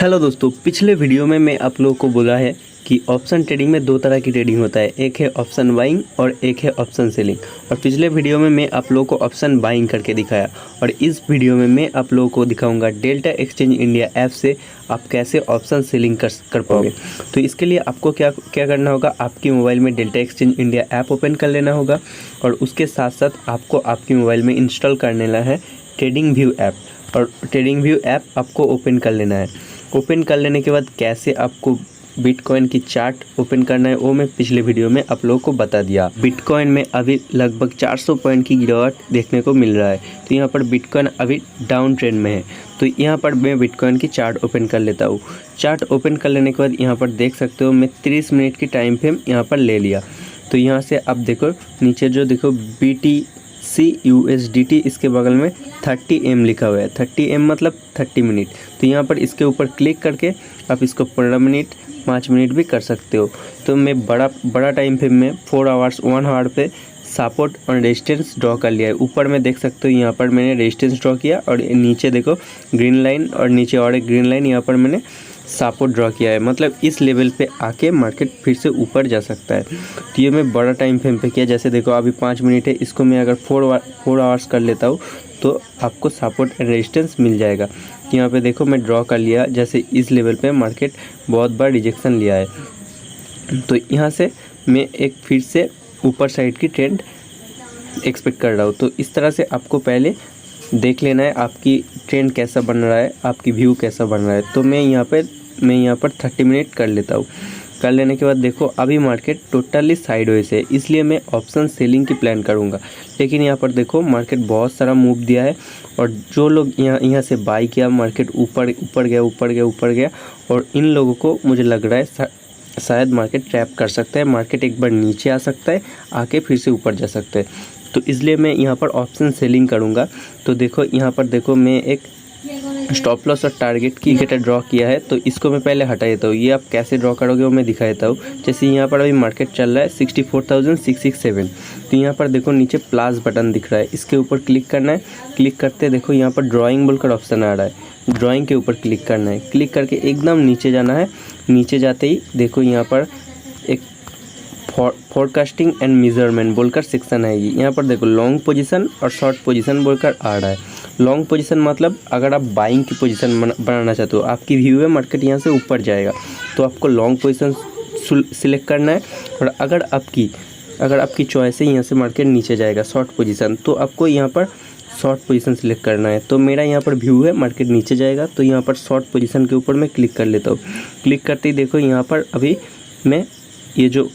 Hello दोस्तों, पिछले video में मैं आप लोगों को बोला है कि ऑप्शन ट्रेडिंग में दो तरह की ट्रेडिंग होता है, एक है ऑप्शन बाइंग और एक है ऑप्शन सेलिंग। और पिछले वीडियो में मैं आप लोगों को ऑप्शन बाइंग करके दिखाया और इस वीडियो में मैं आप लोगों को दिखाऊंगा डेल्टा एक्सचेंज इंडिया ऐप से आप कैसे ऑप्शन सेलिंग कर पाओगे। तो इसके लिए आपको क्या करना होगा, आपकी मोबाइल में delta exchange India app open कर लेना होगा और उसके साथ साथ आपको आपकी मोबाइल में इंस्टॉल कर लेना है ट्रेडिंग व्यू ऐप। और ट्रेडिंग व्यू ऐप आपको ओपन कर लेना है। ओपन कर लेने के बाद कैसे आपको बिटकॉइन की चार्ट ओपन करना है वो मैं पिछले वीडियो में आप लोगों को बता दिया। बिटकॉइन में अभी लगभग 400 पॉइंट की गिरावट देखने को मिल रहा है, तो यहाँ पर बिटकॉइन अभी डाउन ट्रेंड में है। तो यहाँ पर मैं बिटकॉइन की चार्ट ओपन कर लेता हूँ। चार्ट ओपन कर लेने के बाद यहाँ पर देख सकते हो मैं 30 मिनट की टाइम फ्रेम यहाँ पर ले लिया। तो यहाँ से आप देखो नीचे जो देखो BTC/USDT इसके बगल में 30M लिखा हुआ है। 30M मतलब 30 मिनट। तो यहाँ पर इसके ऊपर क्लिक करके आप इसको 15 मिनट 5 मिनट भी कर सकते हो। तो मैं बड़ा टाइम फ्रेम में 4 आवर्स 1 आवर पे सपोर्ट और रेजिस्टेंस ड्रॉ कर लिया है। ऊपर में देख सकते हो यहाँ पर मैंने रेजिस्टेंस ड्रॉ किया और नीचे देखो ग्रीन लाइन और नीचे और एक ग्रीन लाइन यहाँ पर मैंने सपोर्ट ड्रॉ किया है। मतलब इस लेवल पे आके मार्केट फिर से ऊपर जा सकता है। तो ये मैं बड़ा टाइम फ्रेम पे किया। जैसे देखो अभी 5 मिनट है, इसको मैं अगर 4 आवर्स कर लेता हूँ तो आपको सपोर्ट एंड रेजिस्टेंस मिल जाएगा। यहाँ पे देखो मैं ड्रॉ कर लिया। जैसे इस लेवल पे मार्केट बहुत बार रिजेक्शन लिया है, तो यहाँ से मैं एक फिर से ऊपर साइड की ट्रेंड एक्सपेक्ट कर रहा हूँ। तो इस तरह से आपको पहले देख लेना है आपकी ट्रेंड कैसा बन रहा है, आपकी व्यू कैसा बन रहा है। तो मैं यहाँ पर 30 मिनट कर लेता हूँ। कर लेने के बाद देखो अभी मार्केट टोटली साइडवेज है, इसलिए मैं ऑप्शन सेलिंग की प्लान करूँगा। लेकिन यहाँ पर देखो मार्केट बहुत सारा मूव दिया है और जो लोग यहाँ से बाई किया मार्केट ऊपर गया और इन लोगों को मुझे लग रहा है शायद मार्केट ट्रैप कर सकता है। मार्केट एक बार नीचे आ सकता है, आके फिर से ऊपर जा सकता है। तो इसलिए मैं यहाँ पर ऑप्शन सेलिंग करूँगा। तो देखो यहाँ पर देखो मैं एक स्टॉप लॉस और टारगेट की इंडिकेटर ड्रॉ किया है, तो इसको मैं पहले हटा देता हूँ। ये आप कैसे ड्रॉ करोगे वो मैं दिखा देता हूँ। जैसे यहाँ पर अभी मार्केट चल रहा है 64,667। तो यहाँ पर देखो नीचे प्लस बटन दिख रहा है, इसके ऊपर क्लिक करना है। क्लिक करते देखो यहाँ पर ड्राइंग बोलकर ऑप्शन आ रहा है, ड्राइंग के ऊपर क्लिक करना है। क्लिक करके एकदम नीचे जाना है। नीचे जाते ही देखो यहाँ पर एक फोरकास्टिंग एंड मेजरमेंट बोलकर सेक्शन है। यहाँ पर देखो लॉन्ग पोजीशन और शॉर्ट पोजीशन बोलकर आ रहा है। लॉन्ग पोजीशन मतलब अगर आप बाइंग की पोजीशन बनाना चाहते हो, आपकी व्यू है मार्केट यहाँ से ऊपर जाएगा तो आपको लॉन्ग पोजीशन सिलेक्ट करना है। और अगर आपकी चॉइस है यहाँ से मार्केट नीचे जाएगा शॉर्ट पोजीशन, तो आपको यहाँ पर शॉर्ट पोजीशन सिलेक्ट करना है। तो मेरा यहाँ पर व्यू है मार्केट नीचे जाएगा, तो यहाँ पर शॉर्ट पोजीशन के ऊपर मैं क्लिक कर लेता हूँ। क्लिक करते ही देखो यहाँ पर अभी मैं ये जो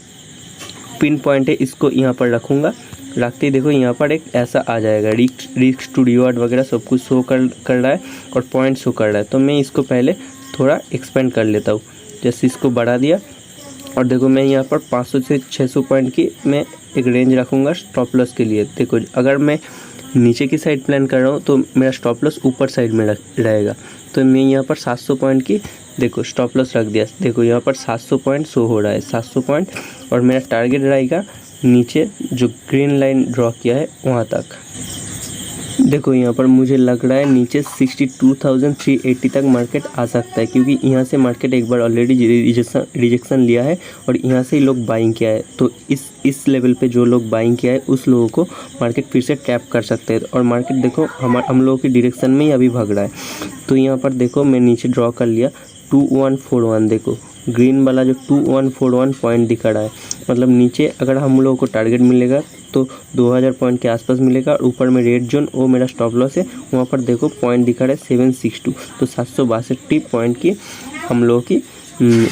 पिन पॉइंट है इसको यहाँ पर रखूँगा। रखते ही देखो यहाँ पर एक ऐसा आ जाएगा रिस्क टू रिवॉर्ड वगैरह सब कुछ शो कर रहा है और पॉइंट शो कर रहा है। तो मैं इसको पहले थोड़ा एक्सपेंड कर लेता हूँ। जैसे इसको बढ़ा दिया और देखो मैं यहाँ पर 500 से 600 पॉइंट की मैं एक रेंज रखूँगा स्टॉप लॉस के लिए। देखो अगर मैं नीचे की साइड प्लान कर रहा हूँ तो मेरा स्टॉप लॉस ऊपर साइड में रहेगा। तो मैं यहाँ पर 700 पॉइंट की देखो स्टॉप लॉस रख दिया। देखो यहाँ पर 700 पॉइंट शो हो रहा है, 700 पॉइंट। और मेरा टारगेट रहेगा नीचे जो ग्रीन लाइन ड्रॉ किया है वहाँ तक। देखो यहाँ पर मुझे लग रहा है नीचे 62,380 तक मार्केट आ सकता है, क्योंकि यहाँ से मार्केट एक बार ऑलरेडी रिजेक्शन लिया है और यहाँ से ही लोग बाइंग किया है। तो इस लेवल पे जो लोग बाइंग किया है उस लोगों को मार्केट फिर से टैप कर सकते हैं। और मार्केट देखो हम लोगों की डायरेक्शन में ही अभी भाग रहा है। तो यहाँ पर देखो मैं नीचे ड्रॉ कर लिया 2141। देखो ग्रीन वाला जो 2141 पॉइंट दिखा रहा है, मतलब नीचे अगर हम लोगों को टारगेट मिलेगा तो 2000 पॉइंट के आसपास मिलेगा। और ऊपर में रेड जोन वो मेरा स्टॉप लॉस है, वहाँ पर देखो पॉइंट दिखा रहा है 762। तो 762 पॉइंट की हम लोगों की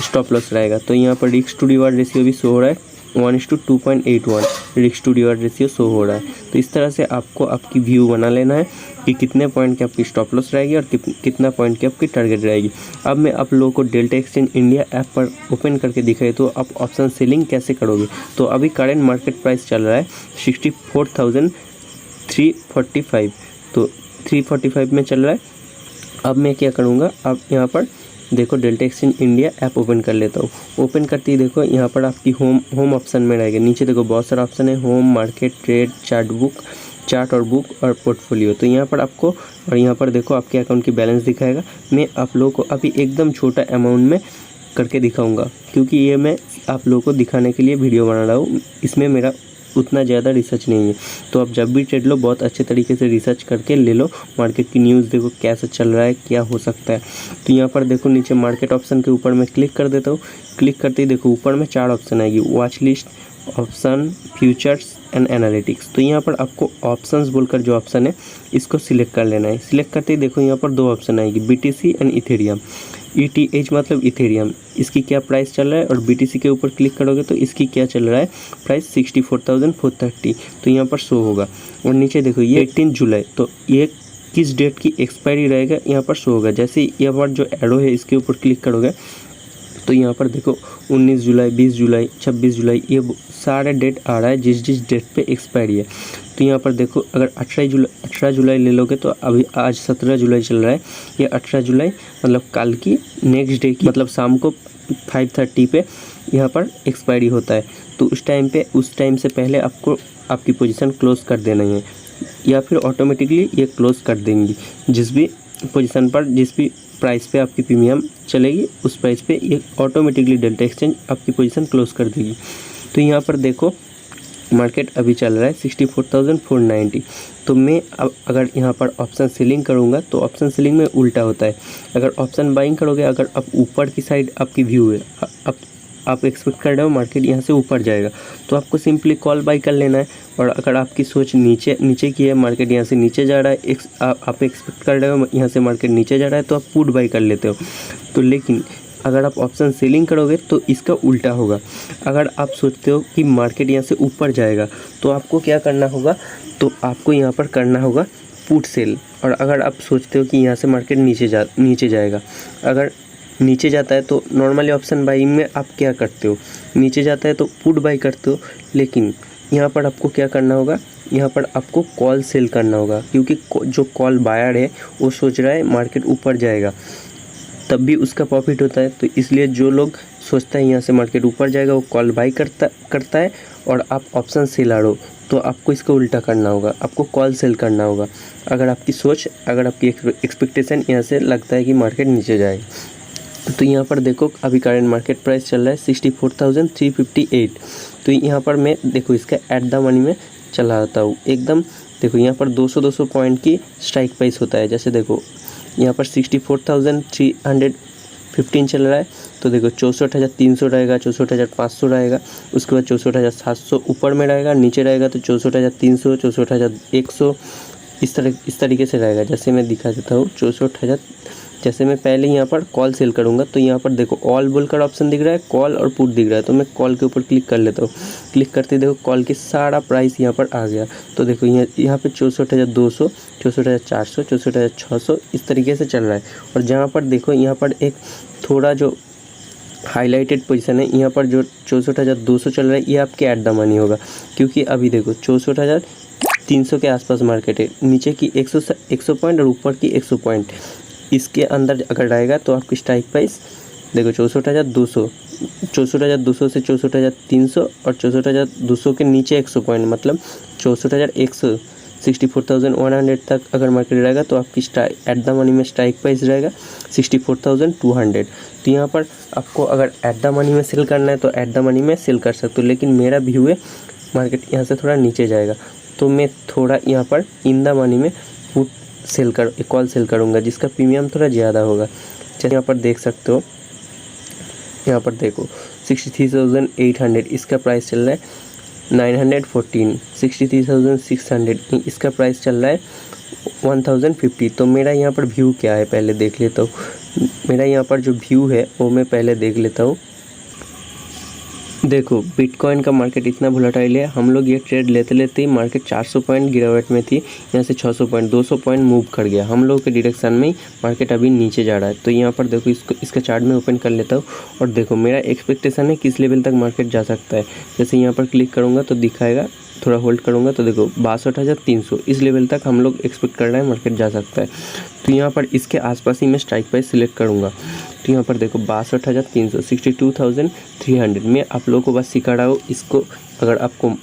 स्टॉप लॉस रहेगा। तो यहाँ पर रिस्क टू रिवॉर्ड रेशियो भी शो हो रहा है 1:2.81 risk to reward ratio show हो रहा है। तो इस तरह से आपको आपकी व्यू बना लेना है कि कितने पॉइंट की आपकी स्टॉप लॉस रहेगी और कितना पॉइंट की आपकी टारगेट रहेगी। अब मैं आप लोगों को डेल्टा एक्सचेंज इंडिया ऐप पर ओपन करके दिखाई तो आप ऑप्शन सेलिंग कैसे करोगे। तो अभी करंट मार्केट प्राइस चल रहा है 64,345। तो 345 में चल रहा है। अब मैं क्या करूँगा, अब यहाँ पर देखो delta exchange India app open कर लेता हूँ। ओपन करते ही देखो यहाँ पर आपकी होम ऑप्शन में रहेगा। नीचे देखो बहुत सारा ऑप्शन है, home, market, trade, chart book, chart और बुक और पोर्टफोलियो। तो यहाँ पर आपको और यहाँ पर देखो आपके अकाउंट की बैलेंस दिखाएगा। मैं आप लोगों को अभी एकदम छोटा अमाउंट में करके दिखाऊंगा, क्योंकि ये मैं आप लोगों को दिखाने के लिए वीडियो बना रहा हूँ। इसमें मेरा उतना ज़्यादा रिसर्च नहीं है। तो आप जब भी ट्रेड लो बहुत अच्छे तरीके से रिसर्च करके ले लो। मार्केट की न्यूज़ देखो कैसा चल रहा है, क्या हो सकता है। तो यहाँ पर देखो नीचे मार्केट ऑप्शन के ऊपर मैं क्लिक कर देता हूँ। क्लिक करते ही देखो ऊपर में 4 ऑप्शन आएगी, watch list, option, futures and analytics. तो यहाँ पर आपको ऑप्शंस बोलकर जो ऑप्शन है इसको सिलेक्ट कर लेना है। सिलेक्ट करते ही देखो यहाँ पर 2 ऑप्शन आएगी, BTC एंड इथेरियम। ETH मतलब इथेरियम, इसकी क्या प्राइस चल रहा है, और BTC के ऊपर क्लिक करोगे तो इसकी क्या चल रहा है प्राइस 64,430। तो यहाँ पर शो होगा। और नीचे देखो ये 18 जुलाई, तो ये किस डेट की एक्सपायरी रहेगा यहाँ पर शो होगा। जैसे यहाँ पर जो एरो है इसके ऊपर क्लिक करोगे तो यहाँ पर देखो 19 जुलाई, 20 जुलाई, 26 जुलाई, ये सारे डेट आ रहा है जिस डेट पे एक्सपायरी है। तो यहाँ पर देखो अगर 18 जुलाई ले लोगे तो अभी आज 17 जुलाई चल रहा है, ये 18 जुलाई मतलब कल की नेक्स्ट डे की मतलब शाम को 5:30 पे यहाँ पर एक्सपायरी होता है। तो उस टाइम से पहले आपको आपकी पोजीशन क्लोज कर देना है, या फिर ऑटोमेटिकली ये क्लोज कर देंगी। जिस भी पोजीशन पर जिस भी प्राइस पे आपकी प्रीमियम चलेगी उस प्राइस पे ये ऑटोमेटिकली डेल्टा एक्सचेंज आपकी पोजीशन क्लोज कर देगी। तो यहाँ पर देखो मार्केट अभी चल रहा है 64,490। तो मैं अब अगर यहाँ पर ऑप्शन सेलिंग करूँगा तो ऑप्शन सेलिंग में उल्टा होता है। अगर ऑप्शन बाइंग करोगे, अगर आप ऊपर की साइड आपकी व्यू है, आप एक्सपेक्ट कर रहे हो मार्केट यहाँ से ऊपर जाएगा, तो आपको सिंपली कॉल बाई कर लेना है। और अगर आपकी सोच नीचे की है, मार्केट यहाँ से नीचे जा रहा है, आप एक्सपेक्ट कर रहे हो यहाँ से मार्केट नीचे जा रहा है, तो आप पुट बाई कर लेते हो। तो लेकिन अगर आप ऑप्शन सेलिंग करोगे तो इसका उल्टा होगा। अगर आप सोचते हो कि मार्केट यहाँ से ऊपर जाएगा तो आपको क्या करना होगा, तो आपको यहाँ पर करना होगा पुट सेल। और अगर आप सोचते हो कि यहाँ से मार्केट नीचे जाएगा, अगर नीचे जाता है तो नॉर्मली ऑप्शन बाइंग में आप क्या करते हो, नीचे जाता है तो पुट बाई करते हो। लेकिन यहाँ पर आपको क्या करना होगा, यहाँ पर आपको कॉल सेल करना होगा, क्योंकि जो कॉल बायर है वो सोच रहा है मार्केट ऊपर जाएगा, तब भी उसका प्रॉफिट होता है। तो इसलिए जो लोग सोचता है यहाँ से मार्केट ऊपर जाएगा वो कॉल बाई करता है, और आप ऑप्शन सेलर हो तो आपको इसका उल्टा करना होगा, आपको कॉल सेल करना होगा। अगर आपकी एक्सपेक्टेशन यहाँ से लगता है कि मार्केट नीचे जाएगा। तो यहाँ पर देखो अभी करंट मार्केट प्राइस चल रहा है 64,358। तो यहाँ पर मैं देखो इसका एट द मनी में चला आता हूँ एकदम। देखो यहाँ पर 200 पॉइंट की स्ट्राइक प्राइस होता है। जैसे देखो यहाँ पर 64,315 चल रहा है, तो देखो 64,300 रहेगा, 64,500 रहेगा, उसके बाद 64,700 ऊपर में रहेगा, नीचे रहेगा तो 64,300, 64,100 इस तरीके से रहेगा। जैसे मैं दिखा देता हूँ 64,000। जैसे मैं पहले यहाँ पर कॉल सेल करूँगा तो यहाँ पर देखो ऑल बोलकर ऑप्शन दिख रहा है, कॉल और पुट दिख रहा है, तो मैं कॉल के ऊपर क्लिक कर लेता हूँ। क्लिक करते देखो कॉल की सारा प्राइस यहाँ पर आ गया। तो देखो यहाँ पे 64,200, 64,400, 64,600 इस तरीके से चल रहा है। और जहाँ पर देखो यहाँ पर एक थोड़ा जो हाईलाइटेड पोजीशन है, यहाँ पर जो 64,200 चल रहा है ये आपके एट द मनी होगा, क्योंकि अभी देखो 64,300 के आसपास मार्केट है, नीचे की 100 पॉइंट और ऊपर की 100 पॉइंट इसके अंदर अगर रहेगा तो आपकी स्ट्राइक प्राइस देखो 64,200 से 64,300 और 64,200 के नीचे 100 पॉइंट मतलब 64,100, 64,100 तक अगर मार्केट रहेगा तो आपकी एट द मनी में स्ट्राइक प्राइस रहेगा 64,200। तो यहाँ पर आपको अगर एट द मनी में सेल करना है तो एट द मनी में सेल कर सकते हो। लेकिन मेरा व्यू है मार्केट यहाँ से थोड़ा नीचे जाएगा, तो मैं थोड़ा यहाँ पर इन द मनी में पुट कॉल सेल करूँगा, जिसका प्रीमियम थोड़ा ज़्यादा होगा। जैसे यहाँ पर देख सकते हो, यहाँ पर देखो 63,800 इसका प्राइस चल रहा है, 914, 63,600 इसका प्राइस चल रहा है, 1,050। तो मेरा यहाँ पर व्यू क्या है पहले देख लेता हूँ। मेरा यहाँ पर जो व्यू है वो मैं पहले देख लेता हूँ। देखो बिटकॉइन का मार्केट इतना वोलेटाइल है, हम लोग ये ट्रेड लेते ही मार्केट 400 पॉइंट गिरावट में थी, यहाँ से 600 पॉइंट 200 पॉइंट मूव कर गया। हम लोग के डायरेक्शन में ही मार्केट अभी नीचे जा रहा है। तो यहाँ पर देखो इसका चार्ट में ओपन कर लेता हूँ और देखो मेरा एक्सपेक्टेशन है किस लेवल तक मार्केट जा सकता है। जैसे यहाँ पर क्लिक करूँगा तो दिखाएगा थोड़ा होल्ड करूँगा तो देखो 62,300 इस लेवल तक हम लोग एक्सपेक्ट कर रहे हैं मार्केट जा सकता है। तो यहाँ पर इसके आसपास ही मैं स्ट्राइक प्राइस सिलेक्ट करूँगा। तो यहाँ पर देखो 62,300 62,300 मैं आप लोगों को बस सिखा रहा हूँ इसको। अगर आपको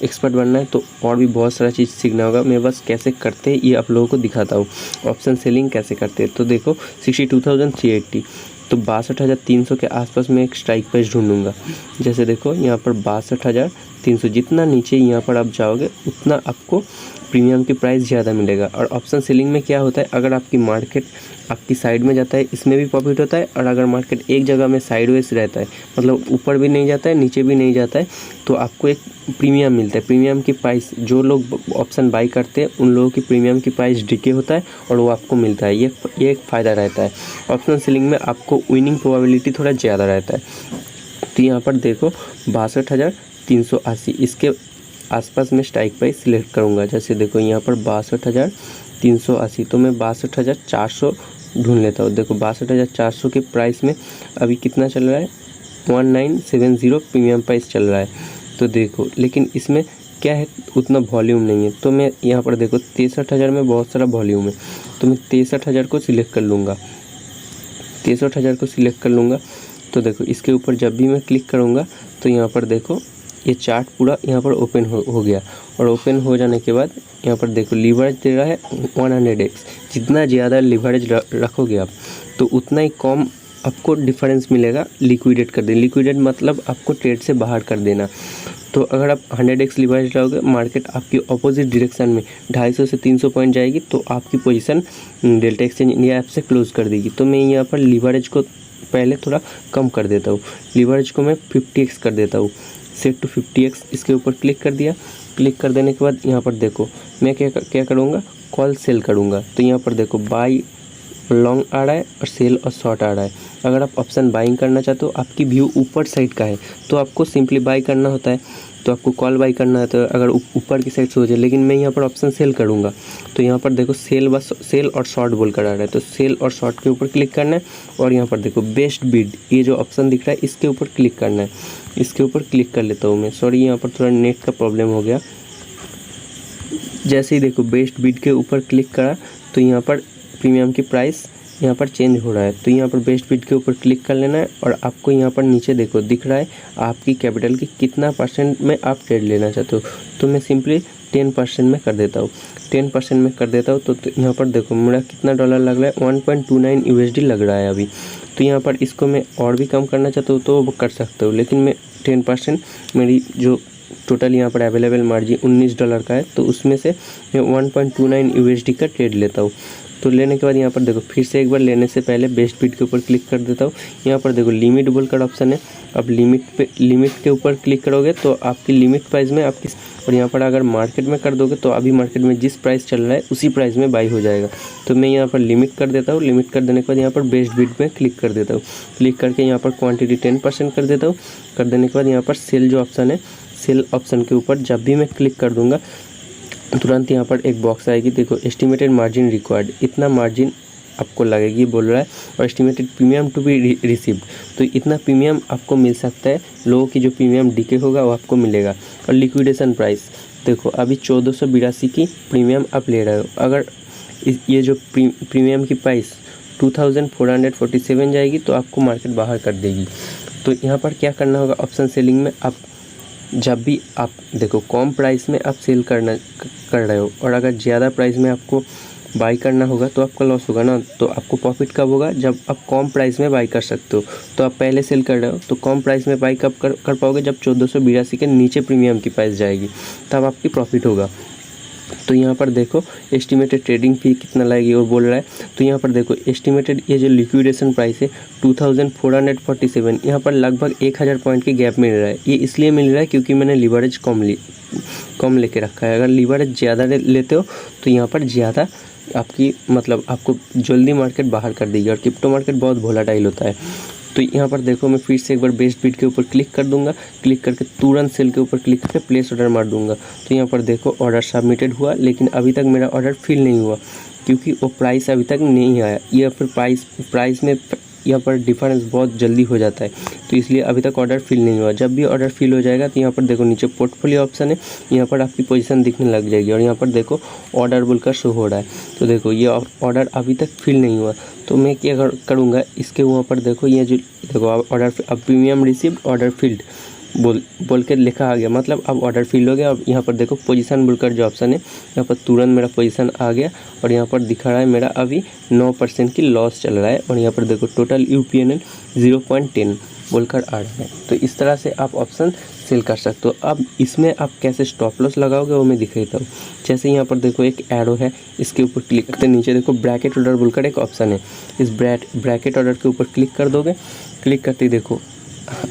एक्सपर्ट बनना है तो और भी बहुत सारा चीज़ सीखना होगा। मैं बस कैसे करते हैं ये आप लोगों को दिखाता हूँ। ऑप्शन सेलिंग कैसे करते हैं तो देखो 62,380 तो 62,300 के आसपास मैं एक स्ट्राइक प्राइस ढूंढूंगा। जैसे देखो यहाँ पर 62,300 जितना नीचे यहाँ पर आप जाओगे उतना आपको प्रीमियम की प्राइस ज़्यादा मिलेगा। और ऑप्शन सेलिंग में क्या होता है, अगर आपकी मार्केट आपकी साइड में जाता है इसमें भी प्रॉफिट होता है, और अगर मार्केट एक जगह में साइडवेज रहता है मतलब ऊपर भी नहीं जाता है नीचे भी नहीं जाता है तो आपको एक प्रीमियम मिलता है। प्रीमियम की प्राइस जो लोग ऑप्शन बाई करते हैं उन लोगों की प्रीमियम की प्राइस डिके होता है और वो आपको मिलता है। ये एक फ़ायदा रहता है। ऑप्शन सेलिंग में आपको विनिंग प्रोबेबिलिटी थोड़ा ज़्यादा रहता है। तो यहाँ पर देखो 62,380 इसके आसपास मैं स्ट्राइक प्राइस सिलेक्ट करूँगा। जैसे देखो यहाँ पर 62,380 तो मैं 62,400 ढूंढ लेता हूँ। देखो 62,400 के प्राइस में अभी कितना चल रहा है 1970 प्रीमियम प्राइस चल रहा है। तो देखो लेकिन इसमें क्या है उतना वॉल्यूम नहीं है। तो मैं यहाँ पर देखो 63,000 में बहुत सारा वॉल्यूम है तो मैं 63,000 को सिलेक्ट कर लूँगा। 63,000 को सिलेक्ट कर लूँगा तो देखो इसके ऊपर जब भी मैं क्लिक करूँगा तो यहाँ पर देखो ये चार्ट पूरा यहाँ पर ओपन हो गया। और ओपन हो जाने के बाद यहाँ पर देखो लीवरेज दे रहा है 100x। जितना ज़्यादा लीवरेज रखोगे आप तो उतना ही कम आपको डिफरेंस मिलेगा लिक्विडेट कर देना। लिक्विडेट मतलब आपको ट्रेड से बाहर कर देना। तो अगर आप 100x लीवरेज रहोगे मार्केट आपकी अपोजिट डायरेक्शन में 250 से 300 पॉइंट जाएगी तो आपकी position delta exchange India app से क्लोज कर देगी। तो मैं यहाँ पर लीवरेज को पहले थोड़ा कम कर देता हूँ। लीवरेज को मैं 50x कर देता हूँ, सेट टू 50x। इसके ऊपर क्लिक कर दिया। क्लिक कर देने के बाद यहाँ पर देखो मैं क्या करूँगा, कॉल सेल करूँगा। तो यहाँ पर देखो बाई लॉन्ग आ रहा है और सेल और शॉर्ट आ रहा है। अगर आप ऑप्शन बाइंग करना चाहते हो आपकी व्यू ऊपर साइड का है तो आपको सिंपली बाई करना होता है, तो आपको कॉल बाई करना है तो अगर ऊपर की साइड से हो जाए। लेकिन मैं यहाँ पर ऑप्शन सेल करूँगा तो यहाँ पर देखो सेल और शॉर्ट बोल कर आ रहा है तो सेल और शॉर्ट के ऊपर क्लिक करना है। और यहाँ पर देखो बेस्ट बिड ये जो ऑप्शन दिख रहा है इसके ऊपर क्लिक करना है। इसके ऊपर क्लिक कर लेता हूँ मैं। सॉरी यहाँ पर थोड़ा नेट का प्रॉब्लम हो गया। जैसे ही देखो बेस्ट बिड के ऊपर क्लिक करा तो यहाँ पर प्रीमियम की प्राइस यहाँ पर चेंज हो रहा है। तो यहाँ पर बेस्ट बिड के ऊपर क्लिक कर लेना है और आपको यहाँ पर नीचे देखो दिख रहा है आपकी कैपिटल की कितना परसेंट में आप ट्रेड लेना चाहते हो। तो मैं सिंपली 10% में कर देता हूँ। 10% में कर देता हूँ तो यहाँ पर देखो मेरा कितना डॉलर लग रहा है 1.29 USD लग रहा है अभी। तो यहाँ पर इसको मैं और भी कम करना चाहता हूँ तो वो कर सकते हो, लेकिन मैं 10% मेरी जो टोटल यहाँ पर अवेलेबल मार्जिन $19 का है तो उसमें से मैं 1.29 USD का ट्रेड लेता हूँ। तो लेने के बाद यहाँ पर देखो फिर से एक बार लेने से पहले बेस्ट बिड के ऊपर क्लिक कर देता हूँ। यहाँ पर देखो लिमिट बोलकर ऑप्शन है। अब लिमिट के ऊपर क्लिक करोगे तो आपकी लिमिट प्राइस में आपकी, और यहाँ पर अगर मार्केट में कर दोगे तो अभी मार्केट में जिस प्राइस चल रहा है उसी प्राइस में बाई हो जाएगा। तो मैं यहाँ पर लिमिट कर देता हूँ। लिमिट कर देने के बाद यहाँ पर बेस्ट बिड में क्लिक कर देता हूँ। क्लिक करके यहाँ पर क्वान्टिटी 10% कर देता हूँ। कर देने के बाद यहाँ पर सेल जो ऑप्शन है सेल ऑप्शन के ऊपर जब भी मैं क्लिक कर दूँगा तुरंत यहाँ पर एक बॉक्स आएगी। देखो एस्टिमेटेड मार्जिन रिक्वायर्ड, इतना मार्जिन आपको लगेगी बोल रहा है, और estimated premium to be received, तो इतना प्रीमियम आपको मिल सकता है। लोगों की जो प्रीमियम डीके होगा वो आपको मिलेगा। और लिक्विडेशन प्राइस देखो अभी 1482 की प्रीमियम आप ले रहे हो। अगर ये जो प्रीमियम की प्राइस 2447 जाएगी तो आपको मार्केट बाहर कर देगी। तो यहाँ पर क्या करना होगा, ऑप्शन सेलिंग में आप जब भी आप देखो कम प्राइस में आप सेल कर रहे हो और अगर ज़्यादा प्राइस में आपको बाई करना होगा तो आपका लॉस होगा ना। तो आपको प्रॉफिट कब होगा, जब आप कम प्राइस में बाई कर सकते हो। तो आप पहले सेल कर रहे हो तो कम प्राइस में बाई कब कर पाओगे, जब 1482 के नीचे प्रीमियम की प्राइस जाएगी तब आपकी प्रॉफिट होगा। तो यहाँ पर देखो एस्टिमेटेड ट्रेडिंग फी कितना लगेगी और बोल रहा है। तो यहाँ पर देखो एस्टिमेटेड ये जो लिक्विडेशन प्राइस है 2447, यहाँ पर लगभग 1000 पॉइंट की गैप मिल रहा है। ये इसलिए मिल रहा है क्योंकि मैंने लीवरेज कम लेके रखा है। अगर लीवरेज ज़्यादा लेते हो तो यहाँ पर ज़्यादा आपकी मतलब आपको जल्दी मार्केट बाहर कर देगी। और क्रिप्टो मार्केट बहुत वोलेटाइल होता है। तो यहाँ पर देखो मैं फिर से एक बार बेस्ट बिड के ऊपर क्लिक कर दूंगा। क्लिक करके तुरंत सेल के ऊपर क्लिक करके प्लेस ऑर्डर मार दूंगा। तो यहाँ पर देखो ऑर्डर सबमिटेड हुआ, लेकिन अभी तक मेरा ऑर्डर फिल नहीं हुआ क्योंकि वो प्राइस अभी तक नहीं आया। या फिर प्राइस में यहाँ पर डिफरेंस बहुत जल्दी हो जाता है। तो इसलिए अभी तक ऑर्डर फिल नहीं हुआ। जब भी ऑर्डर फिल हो जाएगा तो यहाँ पर देखो नीचे पोर्टफोलियो ऑप्शन है, यहाँ पर आपकी पोजीशन दिखने लग जाएगी और यहाँ पर देखो ऑर्डर बोलकर शो हो रहा है। तो देखो ये ऑर्डर अभी तक फिल नहीं हुआ, तो मैं क्या करूँगा, इसके वहाँ पर देखो ये जो देखो ऑर्डर अब प्रीमियम रिसीव्ड ऑर्डर फिल्ड बोल के लिखा आ गया, मतलब अब ऑर्डर फिल हो गया। अब यहाँ पर देखो पोजीशन बोलकर जो ऑप्शन है, यहाँ पर तुरंत मेरा पोजीशन आ गया और यहाँ पर दिखा रहा है मेरा अभी 9% की लॉस चल रहा है और यहाँ पर देखो टोटल UPNL 0.10 बोलकर आ रहा है। तो इस तरह से आप ऑप्शन सेल कर सकते हो। अब इसमें आप कैसे स्टॉप लॉस लगाओगे वो मैं दिख देता हूँ। जैसे यहाँ पर देखो एक एरो है, इसके ऊपर क्लिक करते नीचे देखो ब्रैकेट ऑर्डर बोलकर एक ऑप्शन है, इस ब्रैकेट ऑर्डर के ऊपर क्लिक कर दोगे। क्लिक करते ही देखो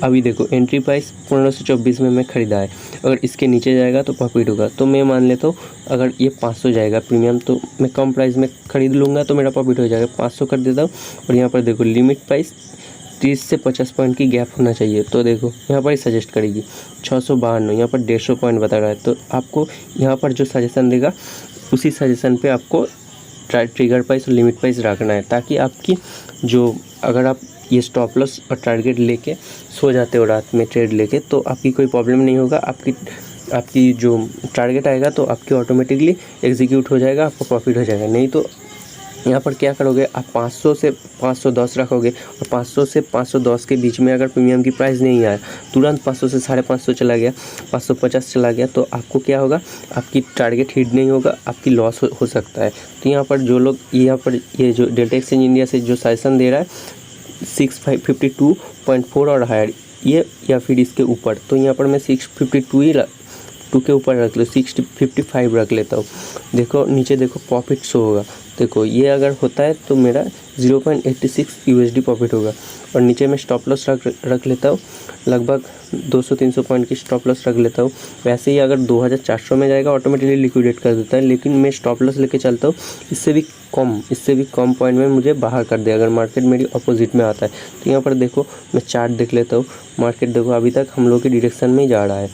अभी देखो एंट्री प्राइस 1524 में मैं ख़रीदा है, अगर इसके नीचे जाएगा तो प्रॉफिट होगा। तो मैं मान लेता हूँ अगर ये 500 जाएगा प्रीमियम तो मैं कम प्राइस में ख़रीद लूँगा तो मेरा प्रॉफिट हो जाएगा, 500 कर देता हूँ। और यहाँ पर देखो लिमिट प्राइस 30 से 50 पॉइंट की गैप होना चाहिए, तो देखो यहाँ पर ही सजेस्ट करेगी 652, यहाँ पर 150 पॉइंट बता रहा है। तो आपको यहाँ पर जो सजेशन देगा उसी सजेशन पे आपको ट्रिगर प्राइस और लिमिट प्राइस रखना है, ताकि आपकी जो अगर आप ये स्टॉप लॉस और टारगेट लेके सो जाते हो रात में ट्रेड लेके तो आपकी कोई प्रॉब्लम नहीं होगा। आपकी जो टारगेट आएगा तो आपकी ऑटोमेटिकली एग्जीक्यूट हो जाएगा, आपको प्रॉफिट हो जाएगा। नहीं तो यहाँ पर क्या करोगे, आप 500 से 510 रखोगे और 500 से 510 के बीच में अगर प्रीमियम की प्राइस नहीं आया, तुरंत 500 से 550 चला गया, 550 चला गया, तो आपको क्या होगा, आपकी टारगेट हिट नहीं होगा, आपकी लॉस हो सकता है। तो यहाँ पर जो लोग यहाँ पर ये जो डेल्टा एक्सचेंज इंडिया से जो सजेशन दे रहा है 652.4 और हायर ये या फिर इसके ऊपर, तो यहाँ पर मैं 652 ही 2 के ऊपर रख लो, 655 रख लेता हूँ। देखो नीचे देखो प्रॉफिट शो होगा, देखो ये अगर होता है तो मेरा 0.86 USD प्रॉफिट होगा। और नीचे मैं स्टॉप लॉस रख लेता हूँ, लगभग 200-300 पॉइंट की स्टॉप लॉस रख लेता हूँ। वैसे ही अगर 2400 में जाएगा ऑटोमेटिकली लिक्विडेट कर देता है, लेकिन मैं स्टॉप लॉस लेके चलता हूँ इससे भी कम पॉइंट में मुझे बाहर कर दे अगर मार्केट मेरी अपोजिट में आता है। तो यहाँ पर देखो मैं चार्ट देख लेता हूँ, मार्केट देखो अभी तक हम लोग के डायरेक्शन में ही जा रहा है।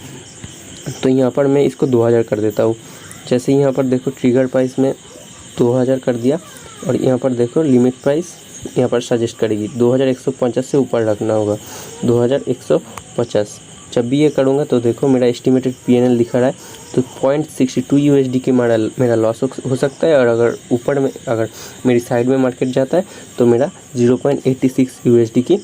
तो यहाँ पर मैं इसको 2000 कर देता हूँ। जैसे यहाँ पर देखो ट्रिगर प्राइस में 2000 कर दिया और यहाँ पर देखो लिमिट प्राइस यहाँ पर सजेस्ट करेगी 2150 से ऊपर रखना होगा, 2150। जब भी ये करूँगा तो देखो मेरा एस्टिमेटेड PNL दिखा रहा है, तो 0.62 USD के मेरा लॉस हो सकता है। और अगर ऊपर में अगर मेरी साइड में मार्केट जाता है तो मेरा 0.86 USD की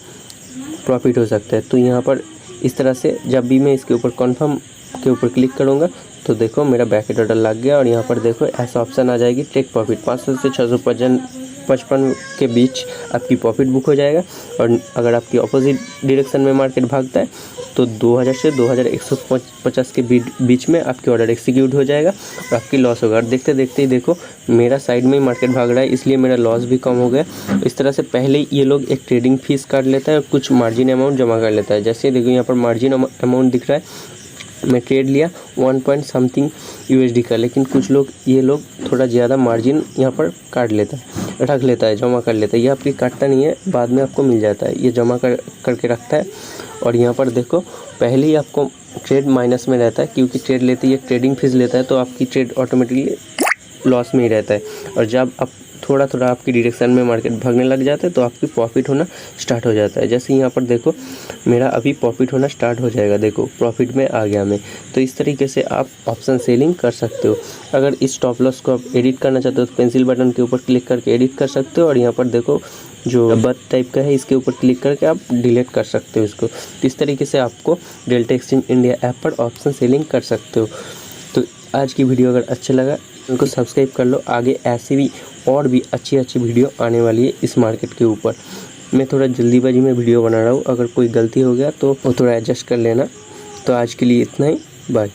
प्रॉफिट हो सकता है। तो यहाँ पर इस तरह से जब भी मैं इसके ऊपर कन्फर्म के ऊपर क्लिक करूँगा तो देखो मेरा बैकेट ऑर्डर लग गया और यहाँ पर देखो ऐसा ऑप्शन आ जाएगी टेक प्रॉफिट 500 से 655 के बीच आपकी प्रॉफिट बुक हो जाएगा। और अगर आपकी अपोजिट डायरेक्शन में मार्केट भागता है तो 2000 से 2150 के बीच में आपकी ऑर्डर एग्जीक्यूट हो जाएगा और आपकी लॉस होगा। और देखते देखते ही देखो मेरा साइड में ही मार्केट भाग रहा है, इसलिए मेरा लॉस भी कम हो गया। इस तरह से पहले ये लोग एक ट्रेडिंग फीस काट लेता है और कुछ मार्जिन अमाउंट जमा कर लेता है। जैसे देखो यहाँ पर मार्जिन अमाउंट दिख रहा है, मैं ट्रेड लिया 1 पॉइंट समथिंग USD का, लेकिन कुछ लोग ये लोग थोड़ा ज़्यादा मार्जिन यहाँ पर काट लेता है, रख लेता है, जमा कर लेता है। ये आपकी काटता नहीं है, बाद में आपको मिल जाता है, ये जमा करके रखता है। और यहाँ पर देखो पहले ही आपको ट्रेड माइनस में रहता है, क्योंकि ट्रेड लेते ही एक ट्रेडिंग फीस लेता है, तो आपकी ट्रेड ऑटोमेटिकली लॉस में ही रहता है। और जब आप थोड़ा आपकी डायरेक्शन में मार्केट भागने लग जाता है तो आपकी प्रॉफिट होना स्टार्ट हो जाता है। जैसे यहाँ पर देखो मेरा अभी प्रॉफिट होना स्टार्ट हो जाएगा, देखो प्रॉफिट में आ गया मैं। तो इस तरीके से आप ऑप्शन सेलिंग कर सकते हो। अगर इस स्टॉप लॉस को आप एडिट करना चाहते हो तो पेंसिल बटन के ऊपर क्लिक करके एडिट कर सकते हो। और यहाँ पर देखो जो बथ टाइप का है इसके ऊपर क्लिक करके आप डिलीट कर सकते हो इसको। इस तरीके से आपको डेल्टा एक्सचेंज इंडिया ऐप पर ऑप्शन सेलिंग कर सकते हो। तो आज की वीडियो अगर अच्छा लगा उनको सब्सक्राइब कर लो, आगे ऐसी भी और भी अच्छी वीडियो आने वाली है इस मार्केट के ऊपर। मैं थोड़ा जल्दीबाजी में वीडियो बना रहा हूँ, अगर कोई गलती हो गया तो वो थोड़ा एडजस्ट कर लेना। तो आज के लिए इतना ही, बाय।